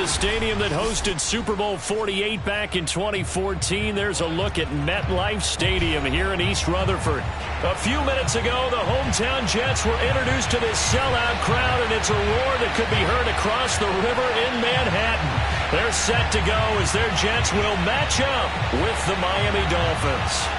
the stadium that hosted Super Bowl 48 back in 2014. There's a look at MetLife Stadium here in East Rutherford. A few minutes ago, the hometown Jets were introduced to this sellout crowd, and it's a roar that could be heard across the river in Manhattan. They're set to go as their Jets will match up with the Miami Dolphins.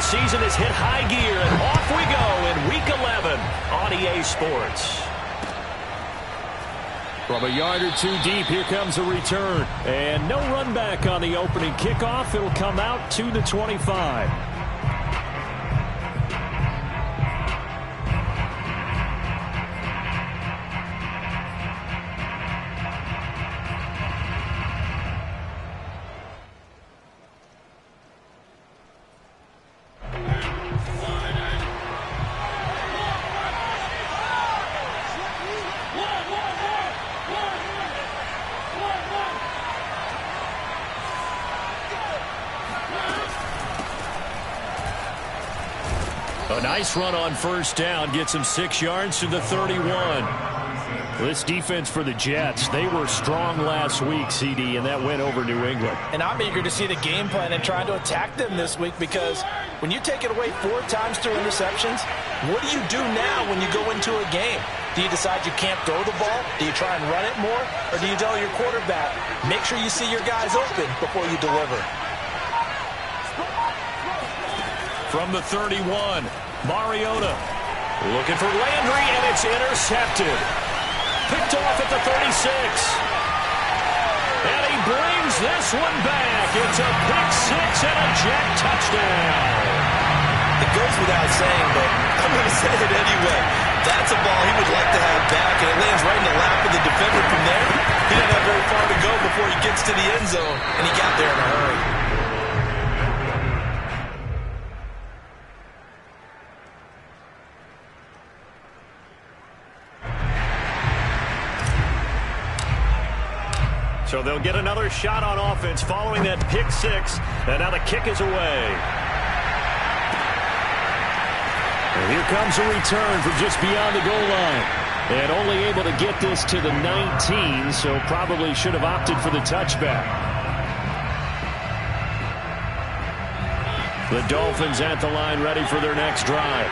Season has hit high gear, and off we go in Week 11 on EA Sports. From a yard or two deep, here comes a return. And no run back on the opening kickoff. It'll come out to the 25. A nice run on first down gets him 6 yards to the 31. This defense for the Jets, they were strong last week, CD, and that went over New England. And I'm eager to see the game plan and trying to attack them this week, because when you take it away 4 times through interceptions, what do you do now when you go into a game? Do you decide you can't throw the ball? Do you try and run it more? Or do you tell your quarterback, make sure you see your guys open before you deliver? From the 31, Mariota looking for Landry, and it's intercepted. Picked off at the 36. And he brings this one back. It's a pick six and a Jet touchdown. It goes without saying, but I'm going to say it anyway. That's a ball he would like to have back, and it lands right in the lap of the defender from there. He didn't have very far to go before he gets to the end zone, and he got there in a hurry. So they'll get another shot on offense following that pick six. And now the kick is away. And here comes a return from just beyond the goal line. And only able to get this to the 19, so probably should have opted for the touchback. The Dolphins at the line ready for their next drive.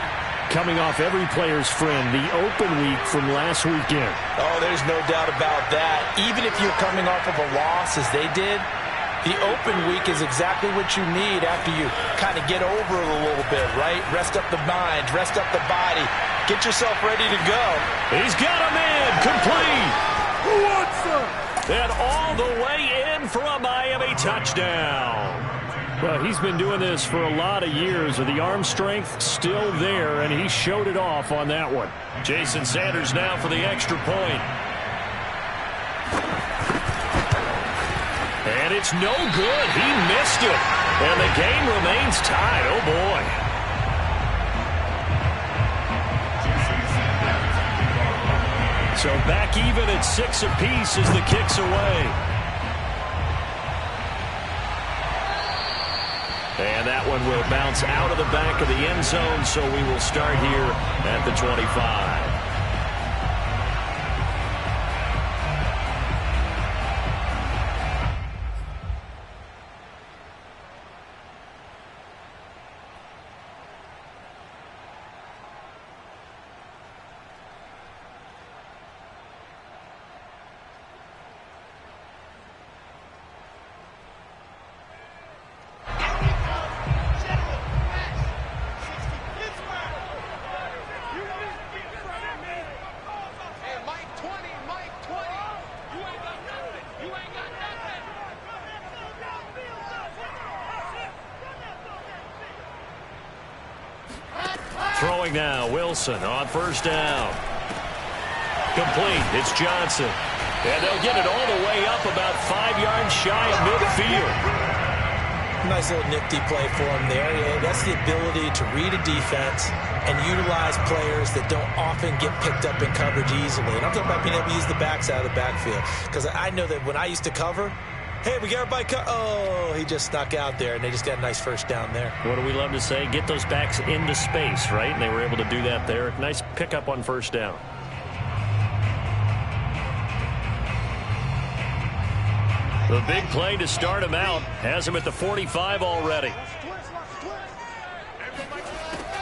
Coming off every player's friend, the open week from last weekend. Oh, there's no doubt about that. Even if you're coming off of a loss as they did, the open week is exactly what you need after you kind of get over it a little bit, right? Rest up the mind, rest up the body, get yourself ready to go. He's got him in, complete. Who wants some? And all the way in for a Miami touchdown. Well, he's been doing this for a lot of years. The arm strength still there, and he showed it off on that one. Jason Sanders now for the extra point. And it's no good. He missed it. And the game remains tied. Oh, boy. So back even at 6 apiece as the kick's away. And that one will bounce out of the back of the end zone, so we will start here at the 25. Throwing now, Wilson on first down. Complete, it's Johnson. And they'll get it all the way up about 5 yards shy of midfield. Nice little nifty play for him there. Yeah, that's the ability to read a defense and utilize players that don't often get picked up in coverage easily. And I'm talking about being able to use the backside of the backfield. Because I know that when I used to cover, hey, we got everybody oh, he just snuck out there, and they just got a nice first down there. What do we love to say? Get those backs into space, right? And they were able to do that there. Nice pickup on first down. The big play to start him out has him at the 45 already.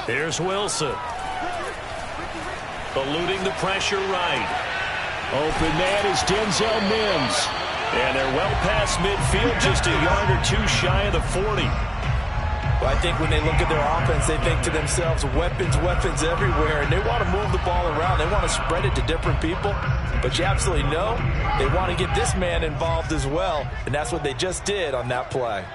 Here's Wilson. Eluding the pressure right. Open man is Denzel Mims. And they're well past midfield, just a yard or two shy of the 40. Well, I think when they look at their offense, they think to themselves, weapons, weapons everywhere. And they want to move the ball around. They want to spread it to different people. But you absolutely know they want to get this man involved as well. And that's what they just did on that play.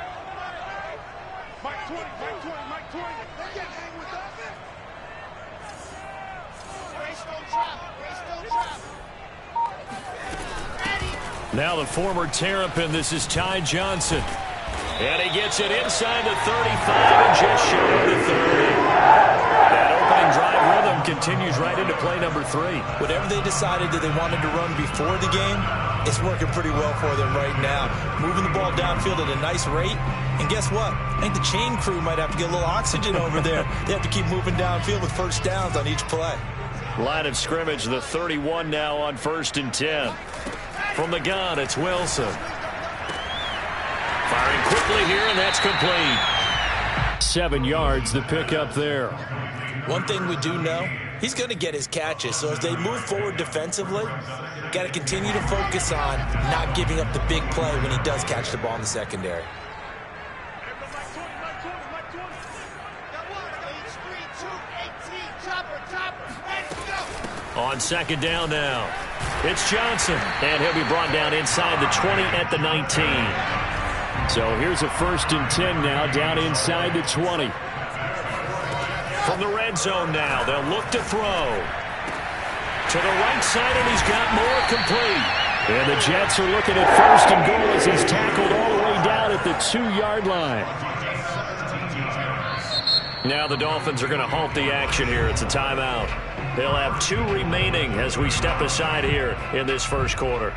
Now the former Terrapin, this is Ty Johnson. And he gets it inside the 35 and just short of the 30. That opening drive rhythm continues right into play number 3. Whatever they decided that they wanted to run before the game, it's working pretty well for them right now. Moving the ball downfield at a nice rate. And guess what? I think the chain crew might have to get a little oxygen over there. They have to keep moving downfield with first downs on each play. Line of scrimmage, the 31 now on 1st and 10. From the gun, it's Wilson. Firing quickly here, and that's complete. 7 yards, the pickup there. One thing we do know, he's going to get his catches. So as they move forward defensively, got to continue to focus on not giving up the big play when he does catch the ball in the secondary. On 2nd down now, it's Johnson, and he'll be brought down inside the 20 at the 19. So here's a 1st and 10 now, down inside the 20. From the red zone now, they'll look to throw. To the right side, and he's got more complete. And the Jets are looking at 1st and goal as he's tackled all the way down at the 2-yard line. Now the Dolphins are going to halt the action here. It's a timeout. They'll have 2 remaining as we step aside here in this first quarter.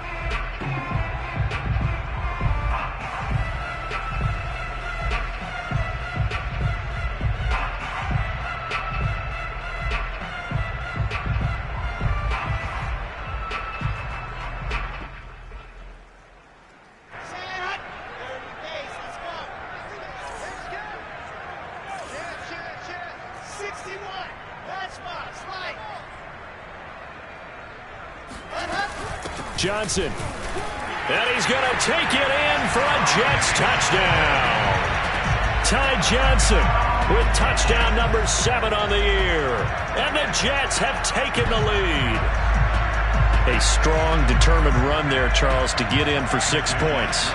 Johnson. And he's going to take it in for a Jets touchdown. Ty Johnson with touchdown number 7 on the year. And the Jets have taken the lead. A strong, determined run there, Charles, to get in for 6 points.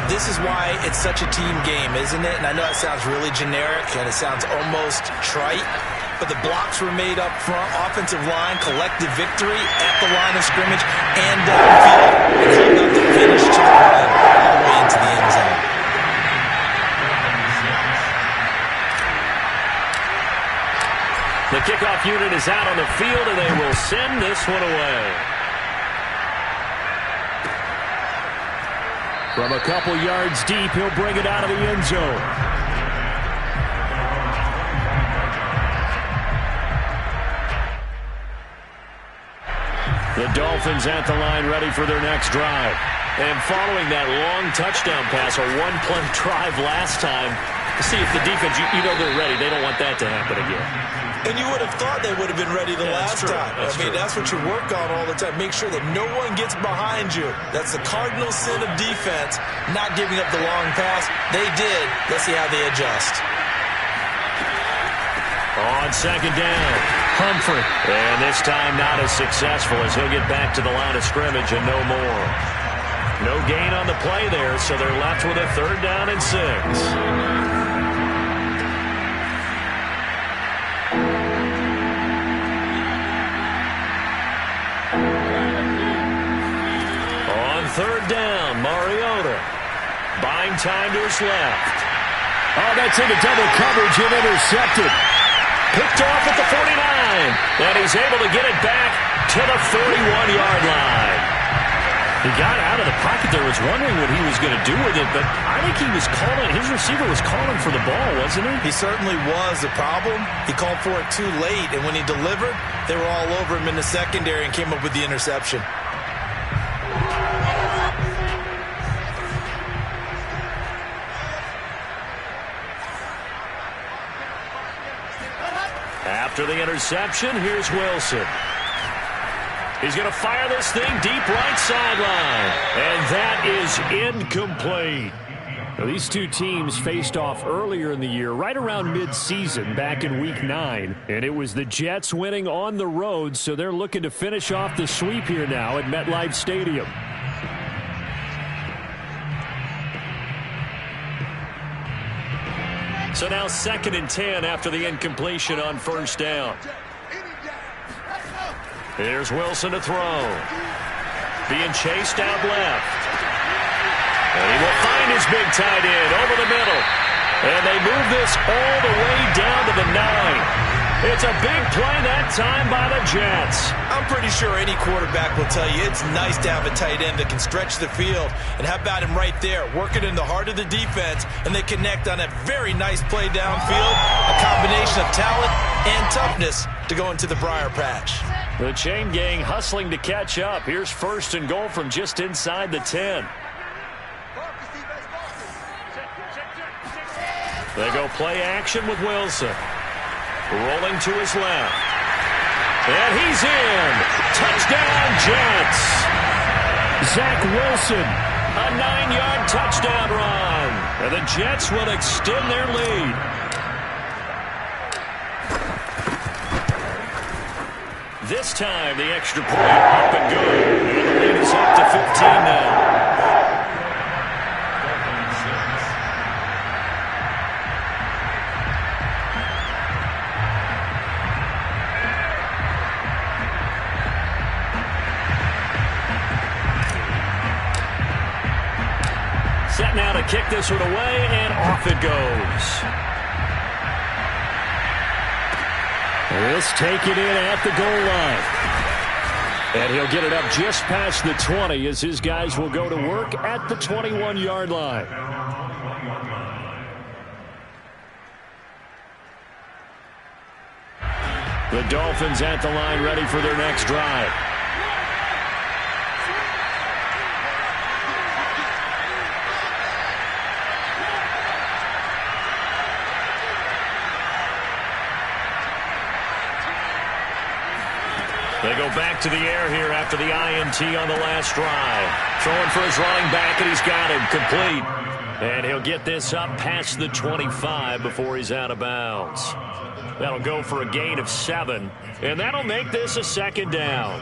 This is why it's such a team game, isn't it? And I know it sounds really generic and it sounds almost trite. But the blocks were made up front, offensive line, collective victory at the line of scrimmage and downfield. And how about the finish to the run all the way into the end zone? The kickoff unit is out on the field, and they will send this one away. From a couple yards deep, he'll bring it out of the end zone. The Dolphins at the line ready for their next drive. And following that long touchdown pass, a one-play drive last time, to see if the defense, you know they're ready. They don't want that to happen again. And you would have thought they would have been ready the last time. That's what you work on all the time. Make sure that no one gets behind you. That's the cardinal sin of defense, not giving up the long pass. They did. Let's see how they adjust. On 2nd down, Humphrey. And this time not as successful as he'll get back to the line of scrimmage and no more. No gain on the play there, so they're left with a 3rd down and 6. On 3rd down, Mariota buying time to his left. gets into double coverage and intercepted. Picked off at the 49. And he's able to get it back to the 31-yard line. He got out of the pocket there, was wondering what he was going to do with it, but I think he was calling, his receiver was calling for the ball, wasn't he? He certainly was. The problem, he called for it too late, and when he delivered, they were all over him in the secondary and came up with the interception. After the interception, here's Wilson. He's going to fire this thing deep right sideline. And that is incomplete. Now, these two teams faced off earlier in the year, right around mid-season, back in Week 9. And it was the Jets winning on the road, so they're looking to finish off the sweep here now at MetLife Stadium. So now 2nd and 10 after the incompletion on first down. Here's Wilson to throw. Being chased out left. And he will find his big tight end over the middle. And they move this all the way down to the 9. It's a big play that time by the Jets. I'm pretty sure any quarterback will tell you it's nice to have a tight end that can stretch the field. And how about him right there, working in the heart of the defense, and they connect on a very nice play downfield. A combination of talent and toughness to go into the briar patch. The chain gang hustling to catch up. Here's 1st and goal from just inside the 10. They go play action with Wilson. Rolling to his left. And he's in. Touchdown, Jets. Zach Wilson, a 9-yard touchdown run. And the Jets will extend their lead. This time, the extra point up and good. And the lead is up to 15 now. Set now to kick this one away, and off it goes. This take it in at the goal line. And he'll get it up just past the 20 as his guys will go to work at the 21-yard line. The Dolphins at the line ready for their next drive. They go back to the air here after the INT on the last drive. Throwing for his running back, and he's got him complete. And he'll get this up past the 25 before he's out of bounds. That'll go for a gain of 7, and that'll make this a 2nd down.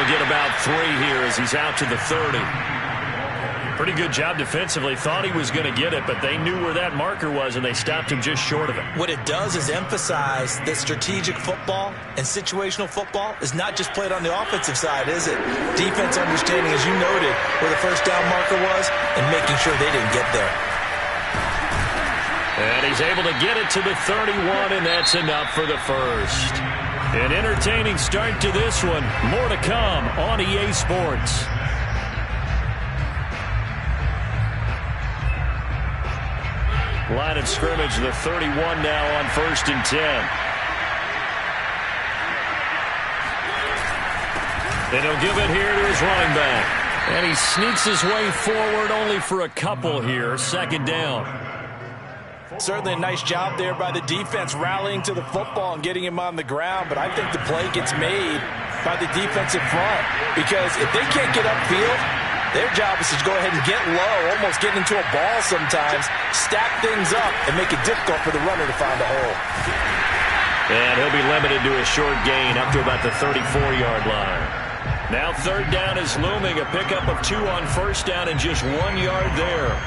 Get about 3 here as he's out to the 30. Pretty good job defensively. Thought he was going to get it, but they knew where that marker was, and they stopped him just short of it. What it does is emphasize that strategic football and situational football is not just played on the offensive side, is it? Defense understanding, as you noted, where the first down marker was and making sure they didn't get there. And he's able to get it to the 31, and that's enough for the first. An entertaining start to this one. More to come on EA Sports. Line of scrimmage, the 31 now on 1st and 10. And he'll give it here to his running back. And he sneaks his way forward only for a couple here. 2nd down. Certainly a nice job there by the defense rallying to the football and getting him on the ground, but I think the play gets made by the defensive front because if they can't get upfield, their job is to go ahead and get low, almost get into a ball sometimes, stack things up, and make it difficult for the runner to find a hole. And he'll be limited to a short gain up to about the 34-yard line. Now 3rd down is looming, a pickup of 2 on 1st down and just 1 yard there.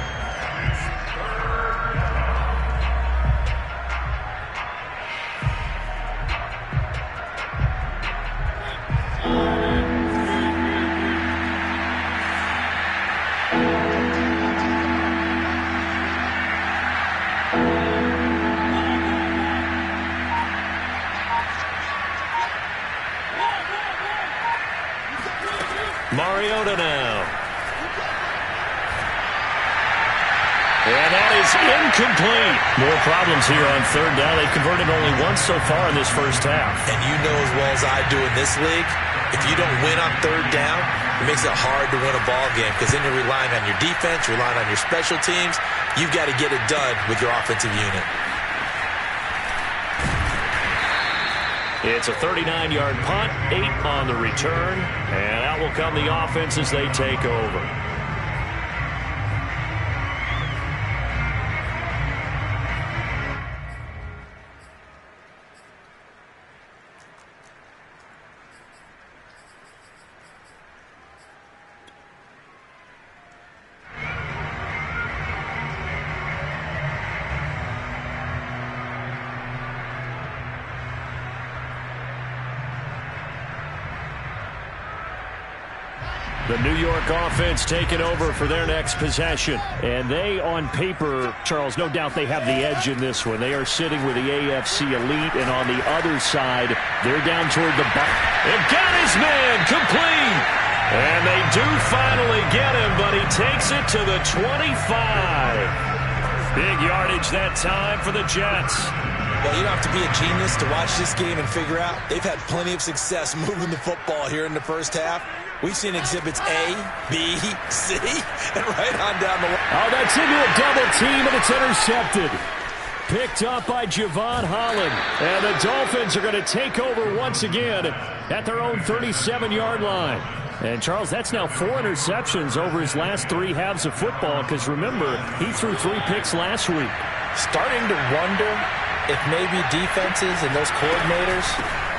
Mariota now. And that is incomplete. More problems here on third down. They've converted only once so far in this first half. And you know as well as I do in this league, if you don't win on third down, it makes it hard to win a ball game because then you're relying on your defense, you're relying on your special teams. You've got to get it done with your offensive unit. It's a 39-yard punt, 8 on the return, and out will come the offense as they take over. The New York offense taking over for their next possession. And they, on paper, Charles, no doubt they have the edge in this one. They are sitting with the AFC elite, and on the other side, they're down toward the bottom. And got his man complete. And they do finally get him, but he takes it to the 25. Big yardage that time for the Jets. Well, you don't have to be a genius to watch this game and figure out they've had plenty of success moving the football here in the first half. We've seen exhibits A, B, C, and right on down the line. Oh, that's into a double team, and it's intercepted. Picked up by Javon Holland. And the Dolphins are going to take over once again at their own 37-yard line. And, Charles, that's now 4 interceptions over his last 3 halves of football because, remember, he threw 3 picks last week. Starting to wonder if maybe defenses and those coordinators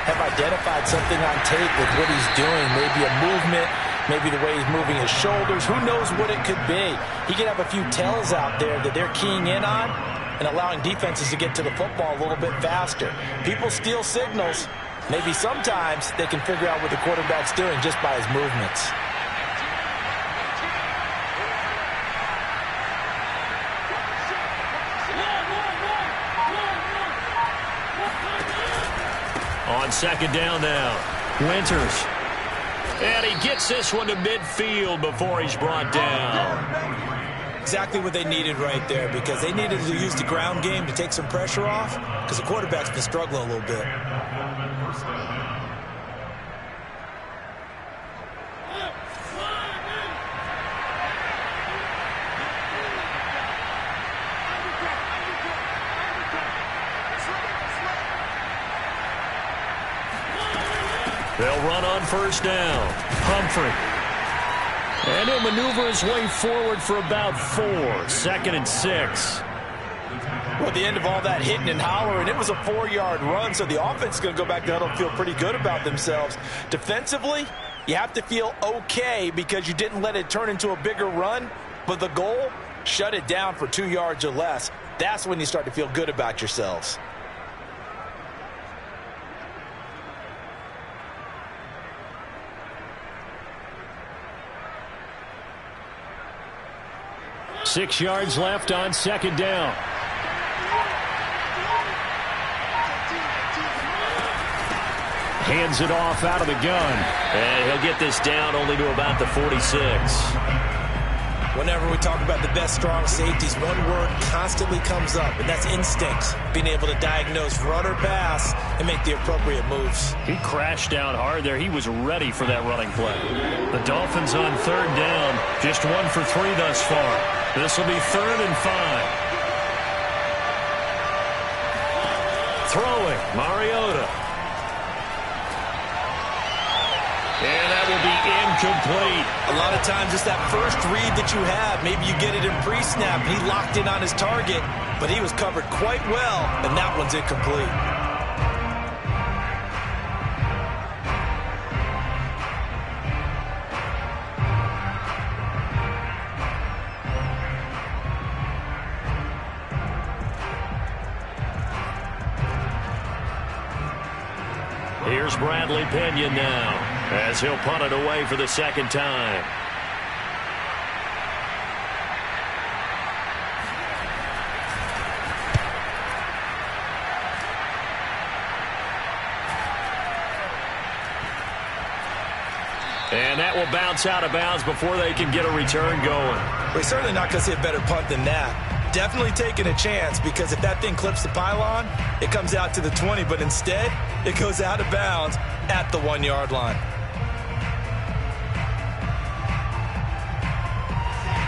have identified something on tape with what he's doing. Maybe a movement, maybe the way he's moving his shoulders. Who knows what it could be? He could have a few tells out there that they're keying in on and allowing defenses to get to the football a little bit faster. People steal signals. Maybe sometimes they can figure out what the quarterback's doing just by his movements. On second down now, Winters. And he gets this one to midfield before he's brought down. Exactly what they needed right there because they needed to use the ground game to take some pressure off because the quarterback's been struggling a little bit. They'll run on first down. Humphrey. And he'll maneuver his way forward for about 4. 2nd and 6. Well, at the end of all that hitting and hollering, it was a 4-yard run, so the offense is going to go back to huddle and feel pretty good about themselves. Defensively, you have to feel okay because you didn't let it turn into a bigger run, but the goal, shut it down for 2 yards or less. That's when you start to feel good about yourselves. Six yards left on second down. Hands it off out of the gun. And he'll get this down only to about the 46. Whenever we talk about the best strong safeties, one word constantly comes up, and that's instinct. Being able to diagnose run or pass and make the appropriate moves. He crashed down hard there. He was ready for that running play. The Dolphins on third down, just 1 for 3 thus far. This will be 3rd and 5. Throwing, Mariota. And that will be incomplete. A lot of times it's that first read that you have. Maybe you get it in pre-snap. He locked in on his target, but he was covered quite well, and that one's incomplete. Here's Bradley Pinion now, as he'll punt it away for the second time. And that will bounce out of bounds before they can get a return going. We're certainly not going to see a better punt than that. Definitely taking a chance, because if that thing clips the pylon, it comes out to the 20, but instead it goes out of bounds at the 1-yard line.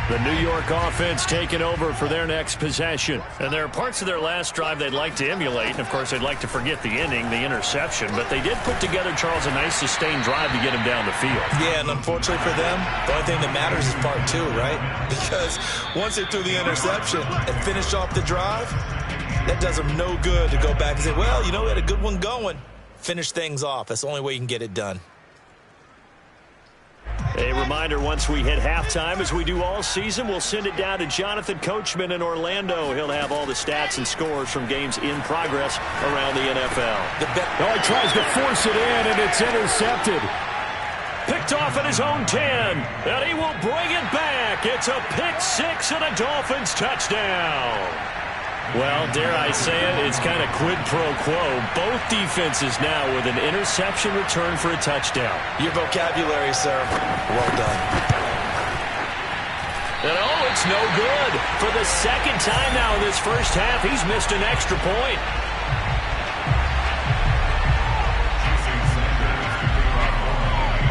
The New York offense taking over for their next possession. And there are parts of their last drive they'd like to emulate. And, of course, they'd like to forget the ending, the interception. But they did put together, Charles, a nice sustained drive to get him down the field. Yeah, and unfortunately for them, the only thing that matters is part 2, right? Because once they threw the interception and finished off the drive, that does them no good to go back and say, well, you know, we had a good one going. Finish things off. That's the only way you can get it done. A reminder, once we hit halftime, as we do all season, we'll send it down to Jonathan Coachman in Orlando. He'll have all the stats and scores from games in progress around the NFL. He tries to force it in, and it's intercepted. Picked off at his own 10, and he will bring it back. It's a pick 6 and a Dolphins touchdown. Well, dare I say it, it's kind of quid pro quo. Both defenses now with an interception return for a touchdown. Your vocabulary, sir. Well done. And it's no good. For the second time now in this first half, he's missed an extra point.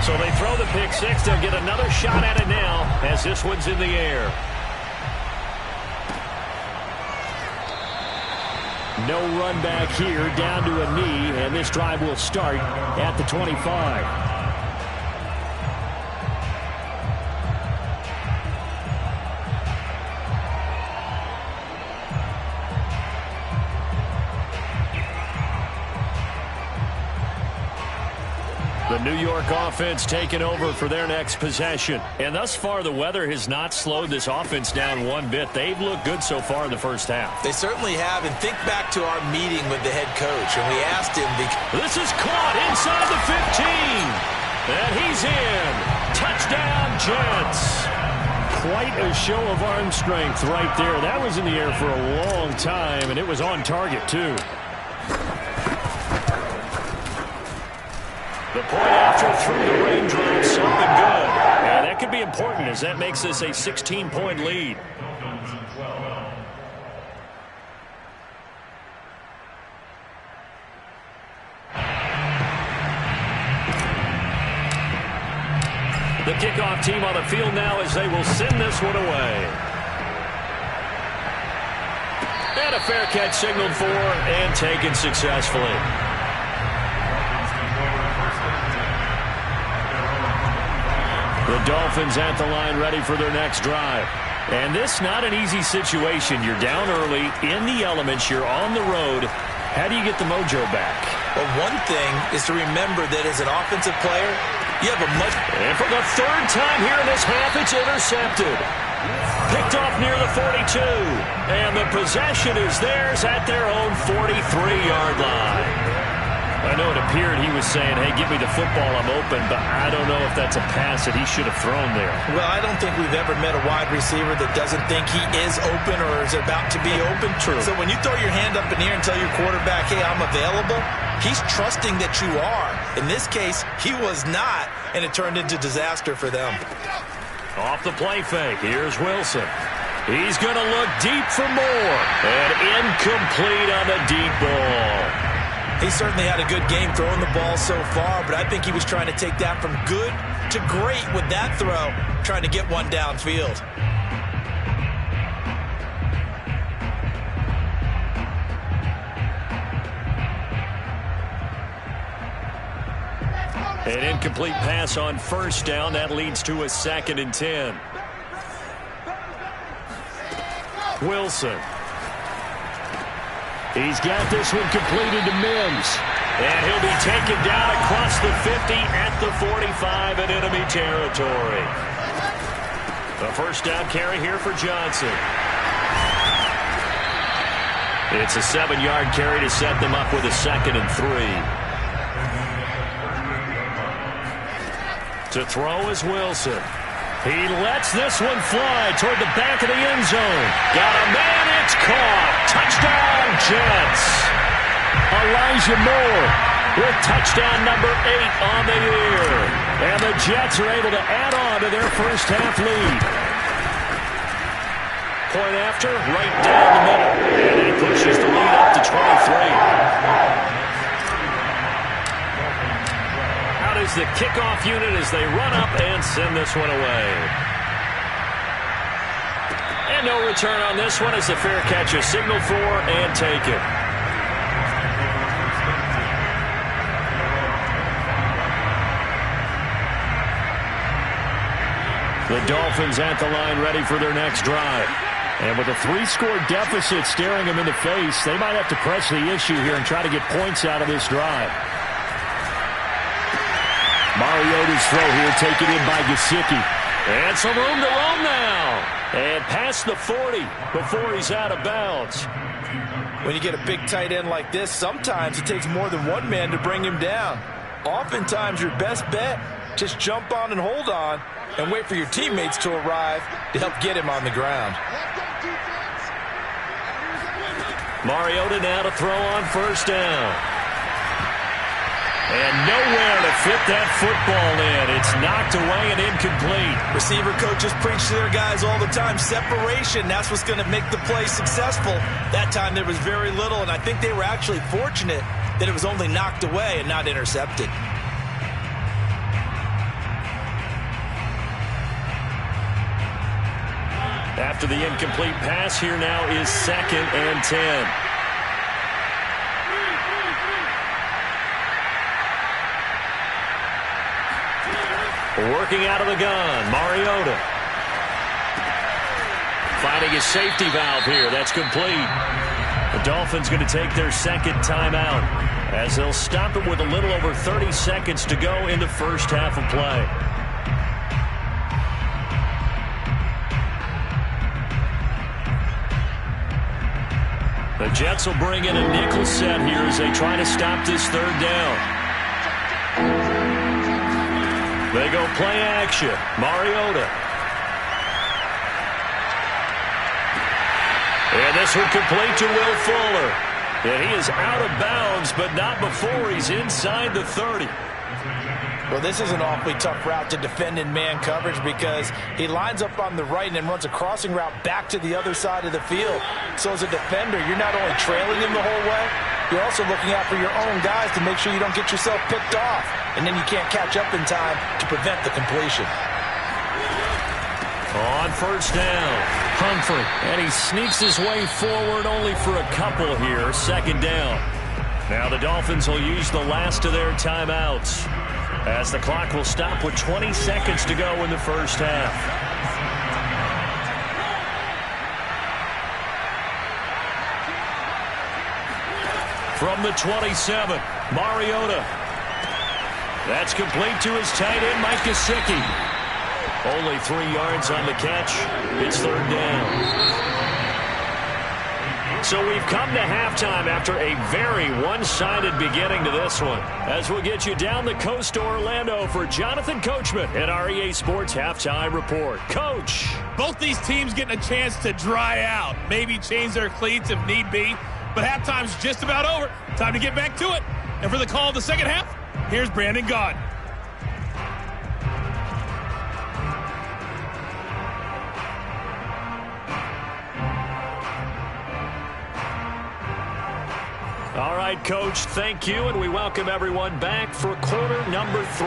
So they throw the pick 6. They'll get another shot at it now as this one's in the air. No run back here, down to a knee, and this drive will start at the 25. The New York offense taking over for their next possession. And thus far, the weather has not slowed this offense down one bit. They've looked good so far in the first half. They certainly have. And think back to our meeting with the head coach, and we asked him. This is caught inside the 15. And he's in. Touchdown, Jets. Quite a show of arm strength right there. That was in the air for a long time, and it was on target, too. The point after through the raindrops, something good. And that could be important as that makes this a 16-point lead. The kickoff team on the field now as they will send this one away. And a fair catch signaled for and taken successfully. The Dolphins at the line ready for their next drive. And this not an easy situation. You're down early, in the elements, you're on the road. How do you get the mojo back? Well, one thing is to remember that as an offensive player, you have a much... And for the third time here in this half, it's intercepted. Picked off near the 42. And the possession is theirs at their own 43-yard line. I know it appeared he was saying, hey, give me the football, I'm open, but I don't know if that's a pass that he should have thrown there. Well, I don't think we've ever met a wide receiver that doesn't think he is open or is about to be open. True. So when you throw your hand up in the air and tell your quarterback, hey, I'm available, he's trusting that you are. In this case, he was not, and it turned into disaster for them. Off the play fake, here's Wilson. He's going to look deep for more. And incomplete on the deep ball. He certainly had a good game throwing the ball so far, but I think he was trying to take that from good to great with that throw, trying to get one downfield. An incomplete pass on first down. That leads to a 2nd and 10. Wilson. He's got this one completed to Mims. And he'll be taken down across the 50 at the 45 in enemy territory. The first down carry here for Johnson. It's a 7-yard carry to set them up with a 2nd and 3. To throw is Wilson. He lets this one fly toward the back of the end zone. Got a man, it's caught. Touchdown, Jets. Elijah Moore with touchdown number 8 on the year. And the Jets are able to add on to their first half lead. Point after, right down the middle. And that pushes the lead up to 23. Out is the kickoff unit as they run up and send this one away. And no return on this one as the fair catch is signaled for and taken. The Dolphins at the line ready for their next drive. And with a 3-score deficit staring them in the face, they might have to press the issue here and try to get points out of this drive. Mariota's throw here taken in by Gesicki. And some room to roam now. And past the 40 before he's out of bounds. When you get a big tight end like this, sometimes it takes more than one man to bring him down. Oftentimes your best bet, just jump on and hold on and wait for your teammates to arrive to help get him on the ground. Mariota now to throw on first down. And nowhere to fit that football in. It's knocked away and incomplete. Receiver coaches preach to their guys all the time. Separation, that's what's going to make the play successful. That time there was very little, and I think they were actually fortunate that it was only knocked away and not intercepted. After the incomplete pass, here now is 2nd and 10. Working out of the gun, Mariota. Finding a safety valve here. That's complete. The Dolphins going to take their second timeout as they'll stop it with a little over 30 seconds to go in the first half of play. The Jets will bring in a nickel set here as they try to stop this third down. They go play action. Mariota. And this one complete to Will Fuller. And he is out of bounds, but not before he's inside the 30. Well, this is an awfully tough route to defend in man coverage because he lines up on the right and then runs a crossing route back to the other side of the field. So as a defender, you're not only trailing him the whole way, you're also looking out for your own guys to make sure you don't get yourself picked off. And then you can't catch up in time to prevent the completion. On first down, Humphrey. And he sneaks his way forward only for a couple here. Second down. Now the Dolphins will use the last of their timeouts as the clock will stop with 20 seconds to go in the first half. From the 27, Mariota. That's complete to his tight end, Mike Gesicki. Only 3 yards on the catch. It's third down. So we've come to halftime after a very one-sided beginning to this one. As we'll get you down the coast to Orlando for Jonathan Coachman at our EA Sports Halftime Report. Coach. Both these teams getting a chance to dry out, maybe change their cleats if need be. But halftime's just about over. Time to get back to it. And for the call of the second half, here's Brandon Gaudin. All right, Coach, thank you, and we welcome everyone back for quarter number 3.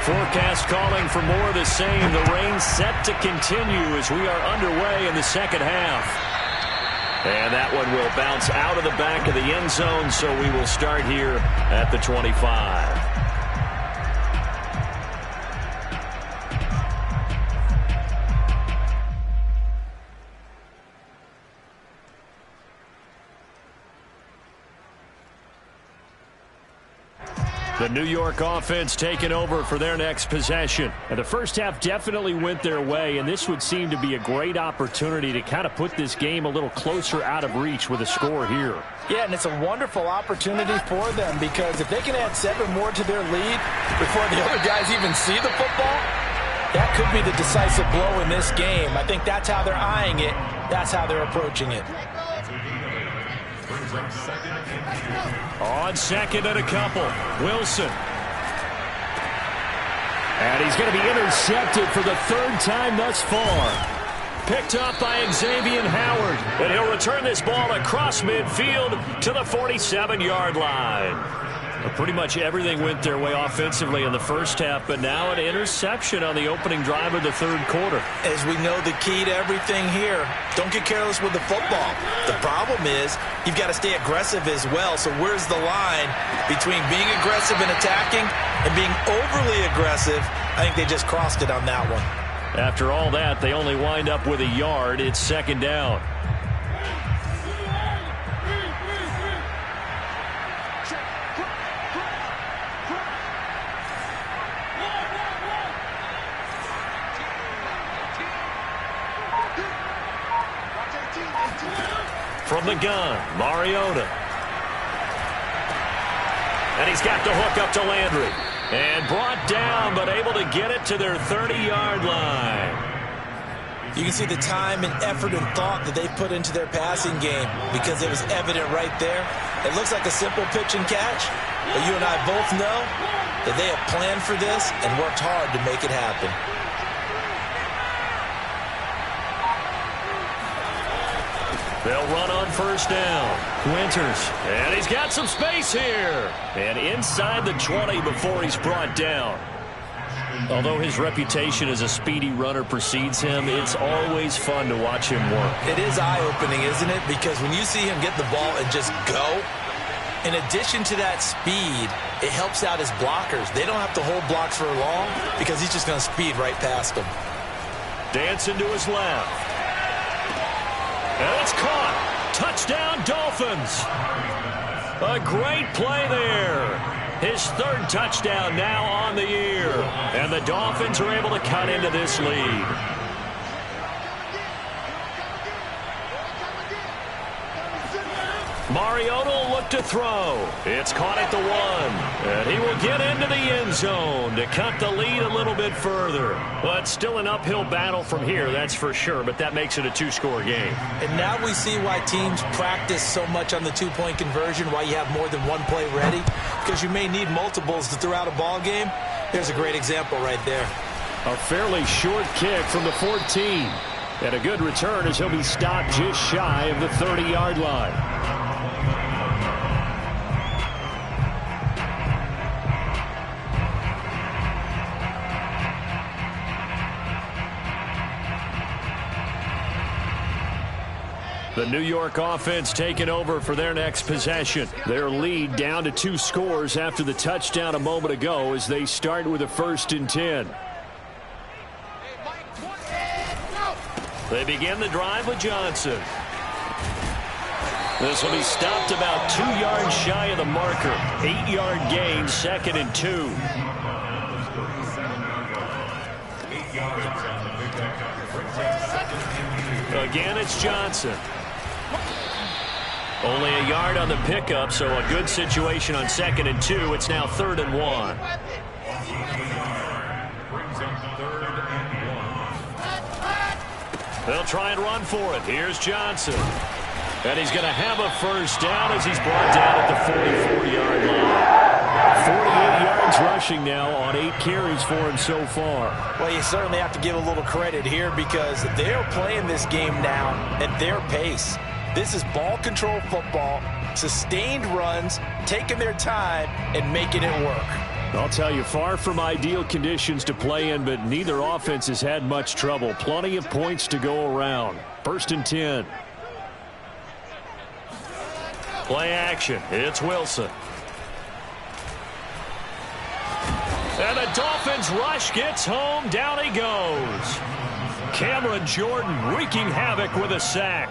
Forecast calling for more of the same. The rain set to continue as we are underway in the second half. And that one will bounce out of the back of the end zone, so we will start here at the 25. The New York offense taking over for their next possession. And the first half definitely went their way, and this would seem to be a great opportunity to kind of put this game a little closer out of reach with a score here. Yeah, and it's a wonderful opportunity for them because if they can add 7 more to their lead before the other guys even see the football, that could be the decisive blow in this game. I think that's how they're eyeing it. That's how they're approaching it. On second and a couple, Wilson. And he's going to be intercepted for the third time thus far. Picked up by Xavier Howard. And he'll return this ball across midfield to the 47-yard line. Pretty much everything went their way offensively in the first half, but now an interception on the opening drive of the third quarter. As we know, the key to everything here, don't get careless with the football. The problem is you've got to stay aggressive as well. So where's the line between being aggressive and attacking and being overly aggressive? I think they just crossed it on that one. After all that, they only wind up with a yard. It's second down. From the gun, Mariota. And he's got the hook up to Landry. And brought down, but able to get it to their 30-yard line. You can see the time and effort and thought that they put into their passing game because it was evident right there. It looks like a simple pitch and catch, but you and I both know that they have planned for this and worked hard to make it happen. They'll run on first down. Winters. And he's got some space here. And inside the 20 before he's brought down. Although his reputation as a speedy runner precedes him, it's always fun to watch him work. It is eye-opening, isn't it? Because when you see him get the ball and just go, in addition to that speed, it helps out his blockers. They don't have to hold blocks for long because he's just going to speed right past them. Dancing to his left. And it's caught. Touchdown, Dolphins. A great play there. His third touchdown now on the year. And the Dolphins are able to cut into this lead. Mariota will look to throw. It's caught at the 1. And he will get into the end zone to cut the lead a little bit further. But still an uphill battle from here, that's for sure. But that makes it a two-score game. And now we see why teams practice so much on the two-point conversion, why you have more than one play ready. Because you may need multiples to throw out a ball game. There's a great example right there. A fairly short kick from the 14. And a good return as he'll be stopped just shy of the 30-yard line. The New York offense taking over for their next possession. Their lead down to 2 scores after the touchdown a moment ago as they start with a 1st and 10. They begin the drive with Johnson. This will be stopped about 2 yards shy of the marker. 8-yard gain, 2nd and 2. Again, it's Johnson. Only a yard on the pickup, so a good situation on 2nd and 2. It's now 3rd and 1. They'll try and run for it. Here's Johnson. And he's going to have a first down as he's brought down at the 44-yard line. 48 yards rushing now on 8 carries for him so far. Well, you certainly have to give a little credit here because they're playing this game now at their pace. This is ball control football, sustained runs, taking their time and making it work. I'll tell you, far from ideal conditions to play in, but neither offense has had much trouble. Plenty of points to go around. 1st and 10. Play action. It's Wilson. And the Dolphins rush gets home. Down he goes. Cameron Jordan wreaking havoc with a sack.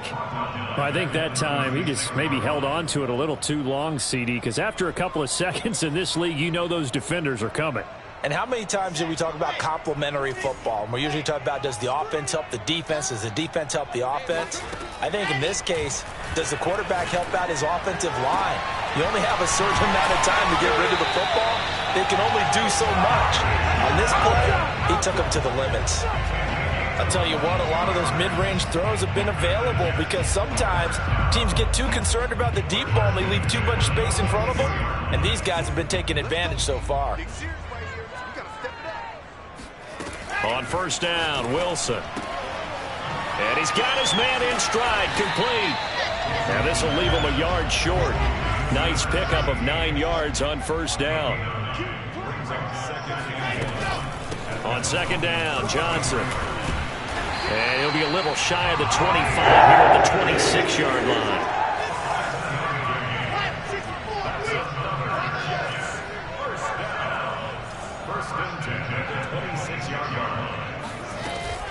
Well, I think that time he just maybe held on to it a little too long, CD, because after a couple of seconds in this league, you know those defenders are coming. And how many times do we talk about complementary football? And we're usually talking about, does the offense help the defense? Does the defense help the offense? I think in this case, does the quarterback help out his offensive line? You only have a certain amount of time to get rid of the football. They can only do so much. On this play, he took him to the limits. I'll tell you what, a lot of those mid-range throws have been available because sometimes teams get too concerned about the deep ball and they leave too much space in front of them, and these guys have been taking advantage so far. On first down, Wilson. And he's got his man in stride, complete. Now this will leave him a yard short. Nice pickup of 9 yards on first down. On second down, Johnson. And he'll be a little shy of the 25 here at the 26-yard line.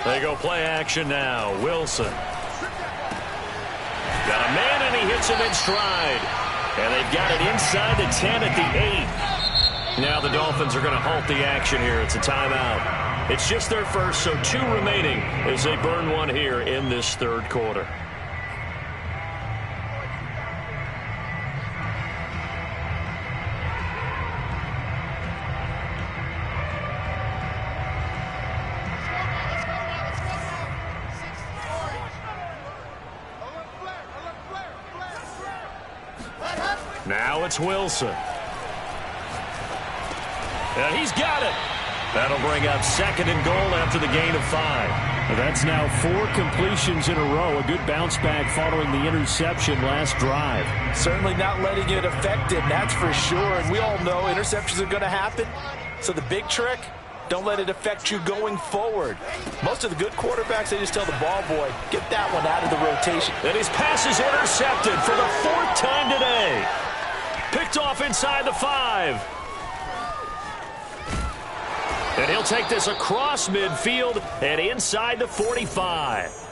They go play action now. Wilson. Got a man, and he hits him in stride. And they've got it inside the 10 at the 8. Now the Dolphins are going to halt the action here. It's a timeout. It's just their first, so 2 remaining as they burn one here in this third quarter. Now it's Wilson. And he's got it. That'll bring up second and goal after the gain of 5. That's now 4 completions in a row. A good bounce back following the interception last drive. Certainly not letting it affect him, that's for sure. And we all know interceptions are going to happen. So the big trick, don't let it affect you going forward. Most of the good quarterbacks, they just tell the ball boy, get that one out of the rotation. And his pass is intercepted for the 4th time today. Picked off inside the 5. And he'll take this across midfield and inside the 45.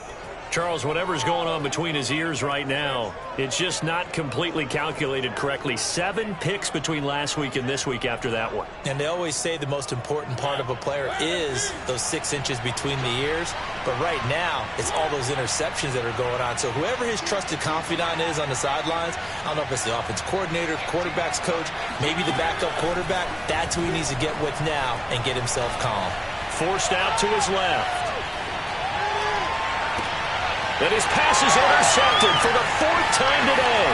Charles, whatever's going on between his ears right now, it's just not completely calculated correctly. 7 picks between last week and this week after that one. And they always say the most important part of a player is those 6 inches between the ears. But right now, it's all those interceptions that are going on. So whoever his trusted confidant is on the sidelines, I don't know if it's the offense coordinator, quarterback's coach, maybe the backup quarterback, that's who he needs to get with now and get himself calm. Forced out to his left. And his pass is intercepted for the 4th time today.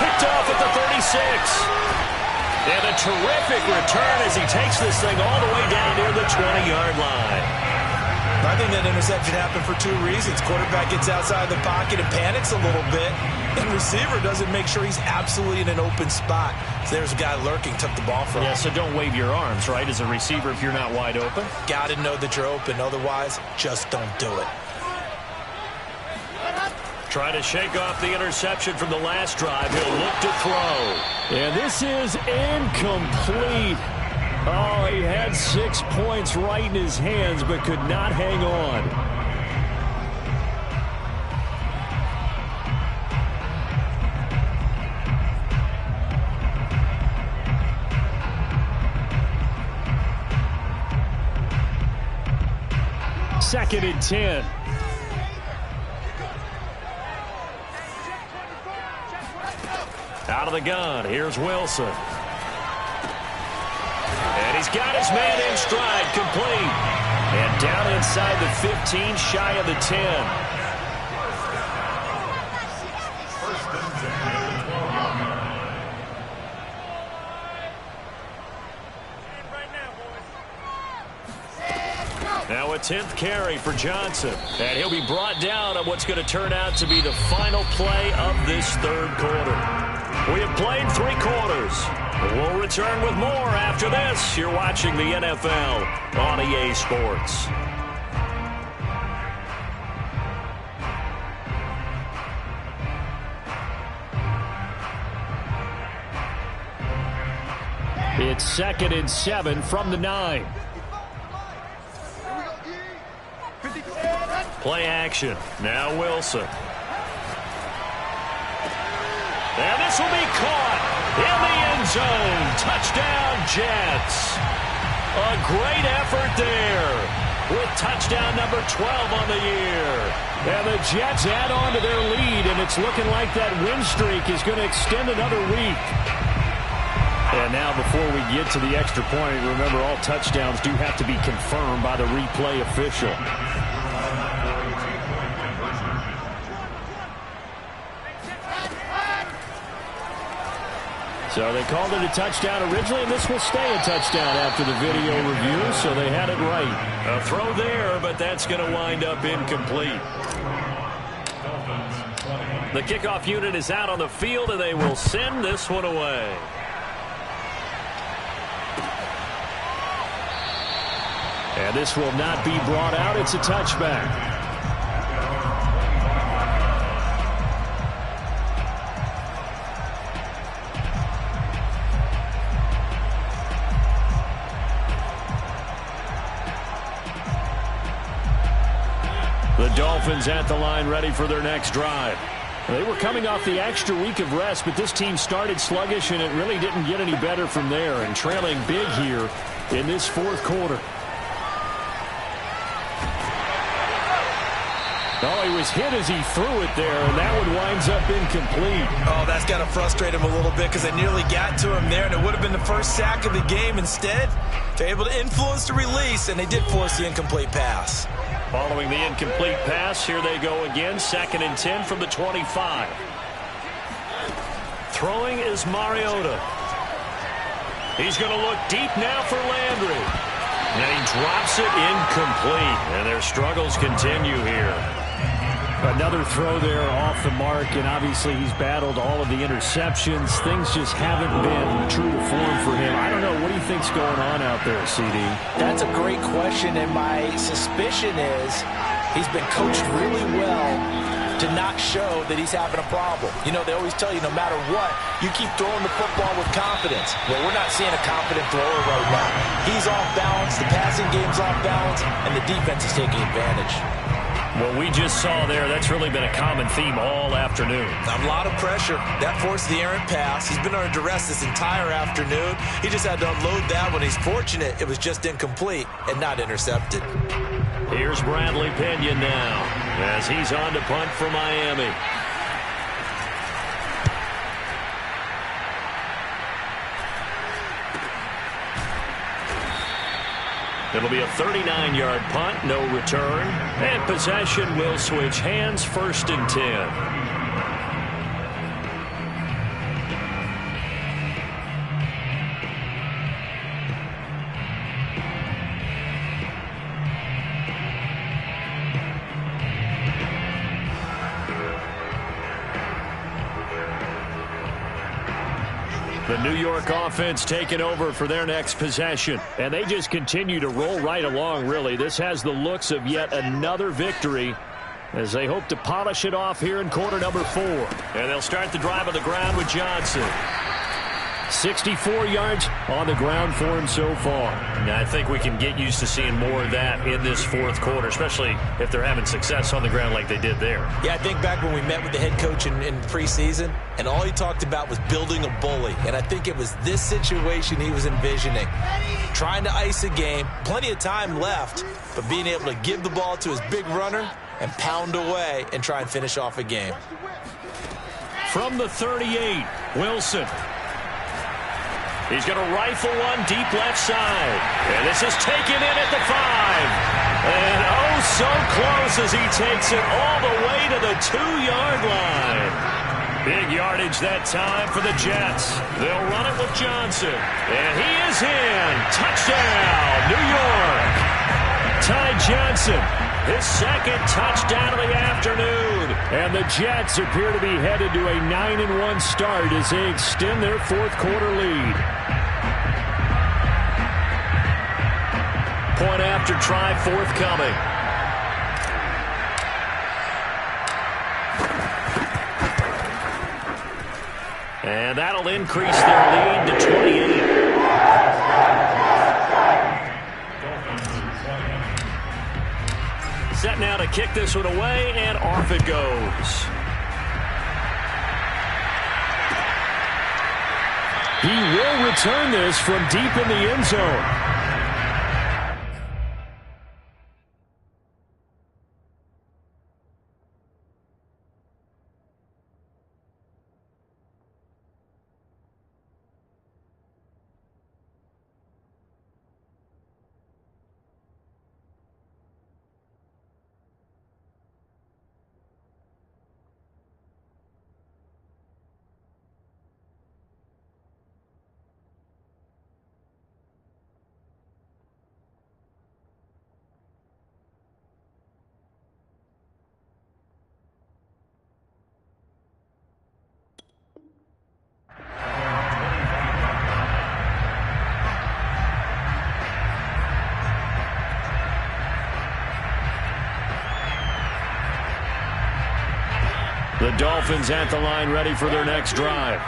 Picked off at the 36. And a terrific return as he takes this thing all the way down near the 20-yard line. I think that interception happened for 2 reasons. Quarterback gets outside the pocket and panics a little bit. And receiver doesn't make sure he's absolutely in an open spot. So there's a guy lurking, took the ball from him. Yeah, so don't wave your arms, right, as a receiver if you're not wide open. Got to know that you're open. Otherwise, just don't do it. Trying to shake off the interception from the last drive. He'll look to throw. And this is incomplete. Oh, he had 6 points right in his hands, but could not hang on. Second and 10. Out of the gun, here's Wilson. And he's got his man in stride, complete. And down inside the 15, shy of the 10. Now a 10th carry for Johnson. And he'll be brought down on what's going to turn out to be the final play of this third quarter. We have played 3 quarters. We'll return with more after this. You're watching the NFL on EA Sports. It's 2nd and 7 from the 9. Play action. Now Wilson. And this will be caught in the end zone. Touchdown, Jets. A great effort there with touchdown number 12 on the year. And the Jets add on to their lead, and it's looking like that win streak is going to extend another week. And now before we get to the extra point, remember all touchdowns do have to be confirmed by the replay official. So they called it a touchdown originally, and this will stay a touchdown after the video review, so they had it right. A throw there, but that's going to wind up incomplete. The kickoff unit is out on the field, and they will send this one away. And this will not be brought out. It's a touchback. The Dolphins at the line ready for their next drive. They were coming off the extra week of rest, but this team started sluggish, and it really didn't get any better from there, and trailing big here in this fourth quarter. Oh, he was hit as he threw it there, and that one winds up incomplete. Oh, that's got to frustrate him a little bit because they nearly got to him there, and it would have been the first sack of the game. Instead, they're able to influence the release, and they did force the incomplete pass. Following the incomplete pass, here they go again, 2nd and 10 from the 25. Throwing is Mariota. He's going to look deep now for Landry. And he drops it incomplete, and their struggles continue here. Another throw there off the mark, and obviously he's battled all of the interceptions. Things just haven't been true to form for him. I don't know. What do you think's going on out there, CD? That's a great question, and my suspicion is he's been coached really well to not show that he's having a problem. You know, they always tell you no matter what, you keep throwing the football with confidence. Well, we're not seeing a confident thrower right now. He's off balance, the passing game's off balance, and the defense is taking advantage. What we just saw there, that's really been a common theme all afternoon. A lot of pressure. That forced the errant pass. He's been under duress this entire afternoon. He just had to unload that one. He's fortunate it was just incomplete and not intercepted. Here's Bradley Pinion now as he's on to punt for Miami. It'll be a 39-yard punt, no return, and possession will switch hands, 1st and 10. The New York offense taking over for their next possession. And they just continue to roll right along, really. This has the looks of yet another victory as they hope to polish it off here in quarter number 4. And they'll start the drive on the ground with Johnson. 64 yards on the ground for him so far. Now, I think we can get used to seeing more of that in this fourth quarter, especially if they're having success on the ground like they did there. Yeah, I think back when we met with the head coach in preseason, and all he talked about was building a bully. And I think it was this situation he was envisioning. Trying to ice a game, plenty of time left, but being able to give the ball to his big runner and pound away and try and finish off a game. From the 38, Wilson. He's going to rifle one deep left side. And this is taken in at the 5. And oh, so close as he takes it all the way to the 2-yard line. Big yardage that time for the Jets. They'll run it with Johnson. And he is in. Touchdown, New York. Ty Johnson, his 2nd touchdown of the afternoon. And the Jets appear to be headed to a 9-1 start as they extend their fourth quarter lead. Point after try forthcoming. And that'll increase their lead to 28. Set now to kick this one away, and off it goes. He will return this from deep in the end zone. The Dolphins at the line ready for their next drive.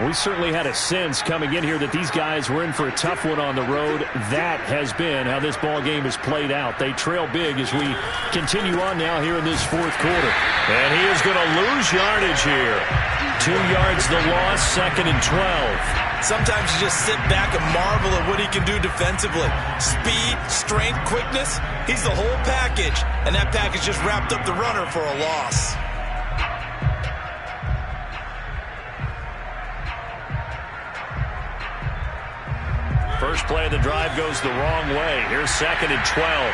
We certainly had a sense coming in here that these guys were in for a tough one on the road. That has been how this ball game has played out. They trail big as we continue on now here in this fourth quarter. And he is going to lose yardage here. 2 yards the loss, 2nd and 12. Sometimes you just sit back and marvel at what he can do defensively. Speed, strength, quickness, he's the whole package. And that package just wrapped up the runner for a loss. First play of the drive goes the wrong way. Here's 2nd and 12.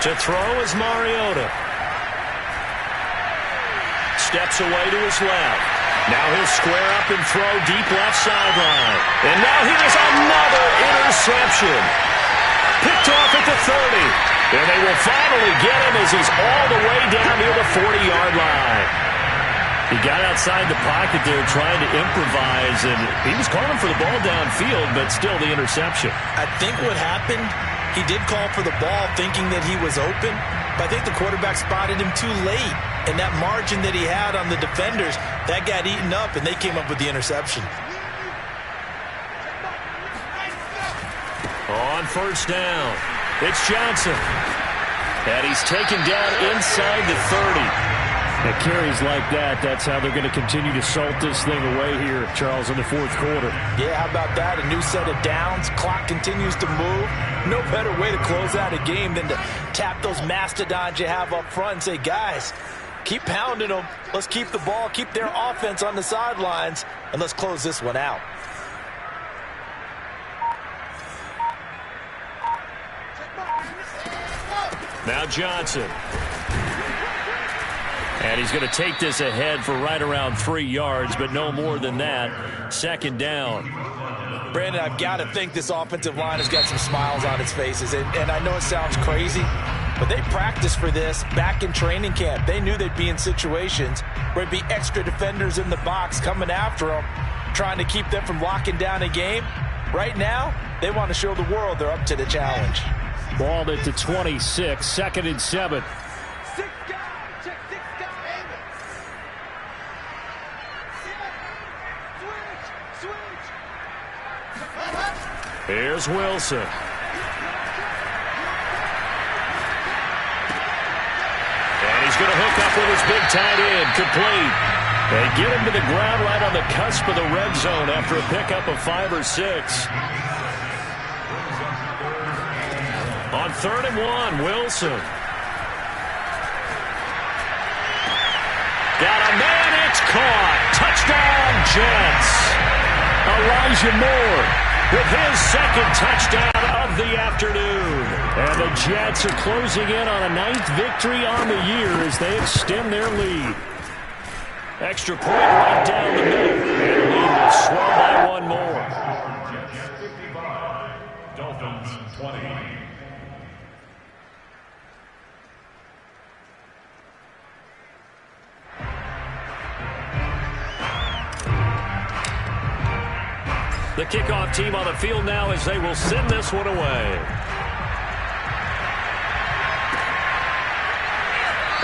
To throw is Mariota. Steps away to his left. Now he'll square up and throw deep left sideline. And now here's another interception. Picked off at the 30. And they will finally get him as he's all the way down near the 40-yard line. He got outside the pocket there trying to improvise, and he was calling for the ball downfield, but still the interception. I think what happened, he did call for the ball thinking that he was open, but I think the quarterback spotted him too late. And that margin that he had on the defenders, that got eaten up, and they came up with the interception. On first down, it's Johnson. And he's taken down inside the 30. At carries like that, that's how they're going to continue to salt this thing away here, Charles, in the fourth quarter. Yeah, how about that? A new set of downs. Clock continues to move. No better way to close out a game than to tap those mastodons you have up front and say, guys, keep pounding them. Let's keep the ball, keep their offense on the sidelines, and let's close this one out. Now Johnson. And he's going to take this ahead for right around 3 yards, but no more than that. 2nd down. Brandon, I've got to think this offensive line has got some smiles on its faces. And I know it sounds crazy, but they practiced for this back in training camp. They knew they'd be in situations where there'd be extra defenders in the box coming after them, trying to keep them from locking down a game. Right now, they want to show the world they're up to the challenge. Balled at the 26, 2nd and 7. Here's Wilson. And he's going to hook up with his big tight end. Complete. They get him to the ground right on the cusp of the red zone after a pickup of 5 or 6. On 3rd and 1, Wilson. Got a man, it's caught. Touchdown, Jets. Elijah Moore with his 2nd touchdown of the afternoon. And the Jets are closing in on a 9th victory on the year as they extend their lead. Extra point right down the middle. And the lead will swell by 1 more. Jets 55, Dolphins 20. The kickoff team on the field now as they will send this one away.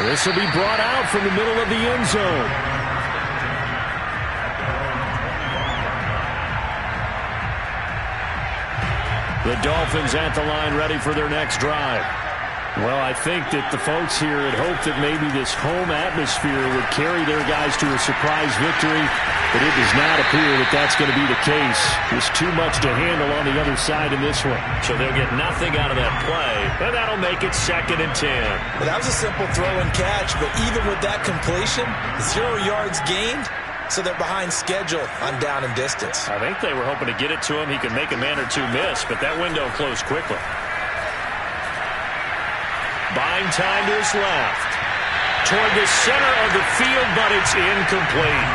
This will be brought out from the middle of the end zone. The Dolphins at the line ready for their next drive. Well, I think that the folks here had hoped that maybe this home atmosphere would carry their guys to a surprise victory, but it does not appear that that's going to be the case. There's too much to handle on the other side in this one. So they'll get nothing out of that play, and that'll make it 2nd and 10. Well, that was a simple throw and catch, but even with that completion, 0 yards gained, so they're behind schedule on down and distance. I think they were hoping to get it to him. He could make a man or two miss, but that window closed quickly. Buying time to his left. Toward the center of the field, but it's incomplete.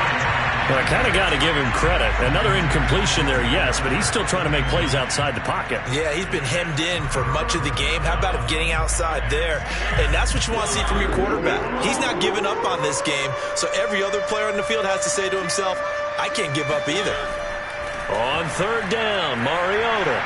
Well, I kind of got to give him credit. Another incompletion there, yes, but he's still trying to make plays outside the pocket. Yeah, he's been hemmed in for much of the game. How about him getting outside there? And that's what you want to see from your quarterback. He's not giving up on this game, so every other player in the field has to say to himself, I can't give up either. On 3rd down, Mariota.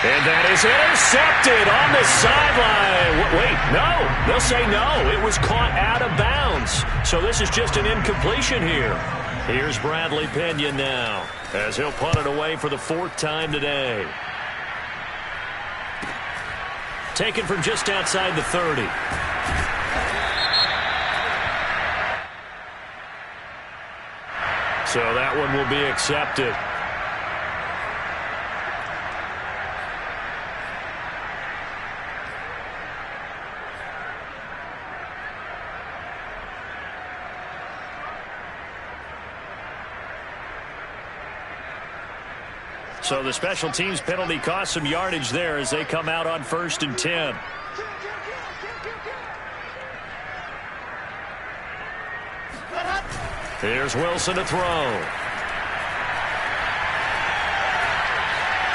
And that is intercepted on the sideline. Wait, no. They'll say no. It was caught out of bounds. So this is just an incompletion here. Here's Bradley Pinion now as he'll punt it away for the 4th time today. Taken from just outside the 30. So that one will be accepted. So the special teams penalty cost some yardage there as they come out on 1st and 10. Here's Wilson to throw.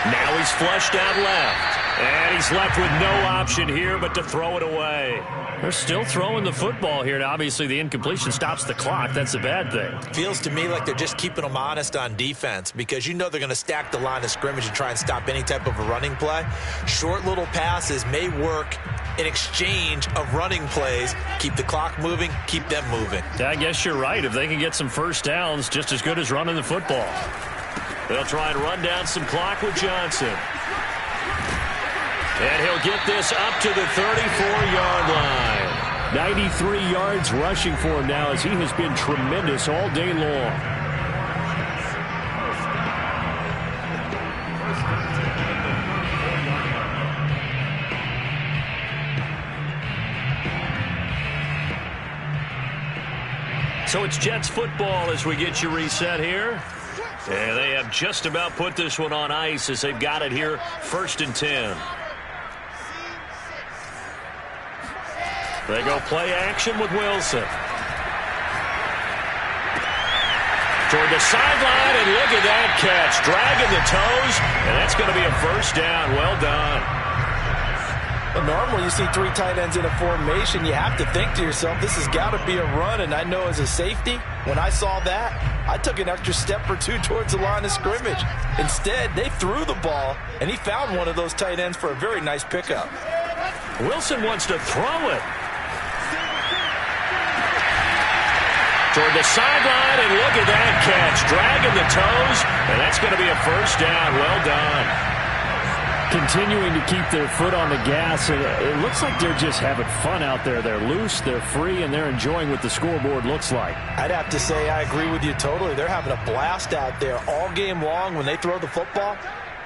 Now he's flushed out left. And he's left with no option here but to throw it away. They're still throwing the football here. Now, obviously, the incompletion stops the clock. That's a bad thing. Feels to me like they're just keeping them honest on defense because you know they're going to stack the line of scrimmage and try and stop any type of a running play. Short little passes may work in exchange of running plays. Keep the clock moving, keep them moving. I guess you're right. If they can get some first downs, just as good as running the football. They'll try and run down some clock with Johnson. And he'll get this up to the 34-yard line. 93 yards rushing for him now as he has been tremendous all day long. So it's Jets football as we get you reset here. And they have just about put this one on ice as they've got it here 1st and 10. They go play action with Wilson. Toward the sideline, and look at that catch. Dragging the toes, and that's going to be a 1st down. Well done. Well, normally you see 3 tight ends in a formation. You have to think to yourself, this has got to be a run. And I know as a safety, when I saw that, I took an extra step or 2 towards the line of scrimmage. Instead, they threw the ball, and he found one of those tight ends for a very nice pickup. Wilson wants to throw it. Toward the sideline, and look at that catch. Dragging the toes, and that's going to be a 1st down. Well done. Continuing to keep their foot on the gas, and it looks like they're just having fun out there. They're loose, they're free, and they're enjoying what the scoreboard looks like. I'd have to say I agree with you totally. They're having a blast out there all game long when they throw the football.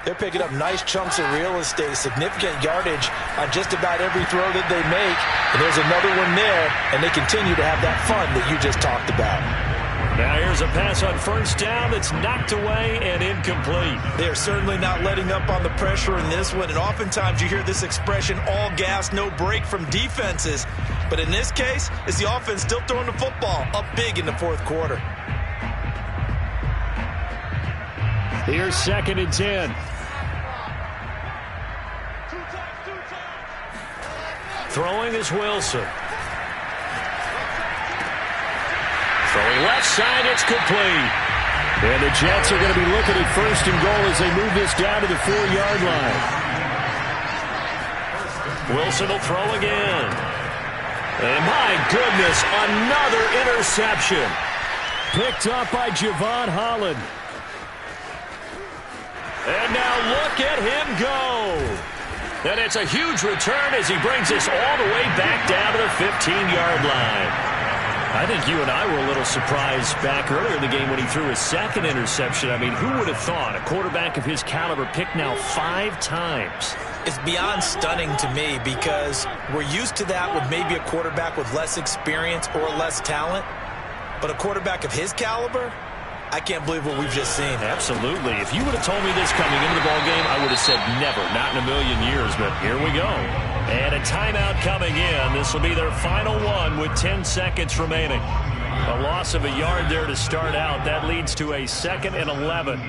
They're picking up nice chunks of real estate, significant yardage on just about every throw that they make. And there's another one there, and they continue to have that fun that you just talked about. Now here's a pass on 1st down that's knocked away and incomplete. They are certainly not letting up on the pressure in this one, and oftentimes you hear this expression, all gas, no break from defenses. But in this case, it's the offense still throwing the football up big in the 4th quarter. Here's 2nd and 10. Throwing is Wilson. Throwing left side, it's complete. And the Jets are going to be looking at 1st and goal as they move this down to the 4-yard line. Wilson will throw again. And my goodness, another interception. Picked up by Javon Holland. And now look at him go. And it's a huge return as he brings us all the way back down to the 15-yard line. I think you and I were a little surprised back earlier in the game when he threw his 2nd interception. I mean, who would have thought a quarterback of his caliber picked now 5 times? It's beyond stunning to me because we're used to that with maybe a quarterback with less experience or less talent. But a quarterback of his caliber, I can't believe what we've just seen. Absolutely. If you would have told me this coming into the ballgame, I would have said never, not in a million years. But here we go. And a timeout coming in. This will be their final one with 10 seconds remaining. A loss of a yard there to start out. That leads to a 2nd and 11.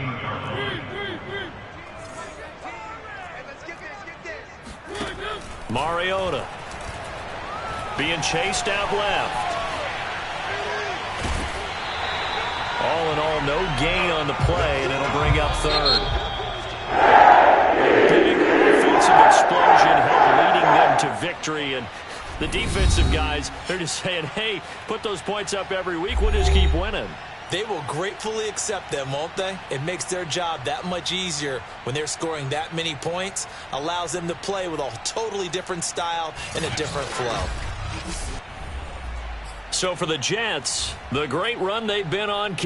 Mariota being chased out left. All in all, no gain on the play, and it'll bring up 3rd. Big victory. And the defensive guys, they're just saying, hey, put those points up every week. We'll just keep winning. They will gratefully accept them, won't they? It makes their job that much easier when they're scoring that many points. Allows them to play with a totally different style and a different flow. So for the Jets, the great run they've been on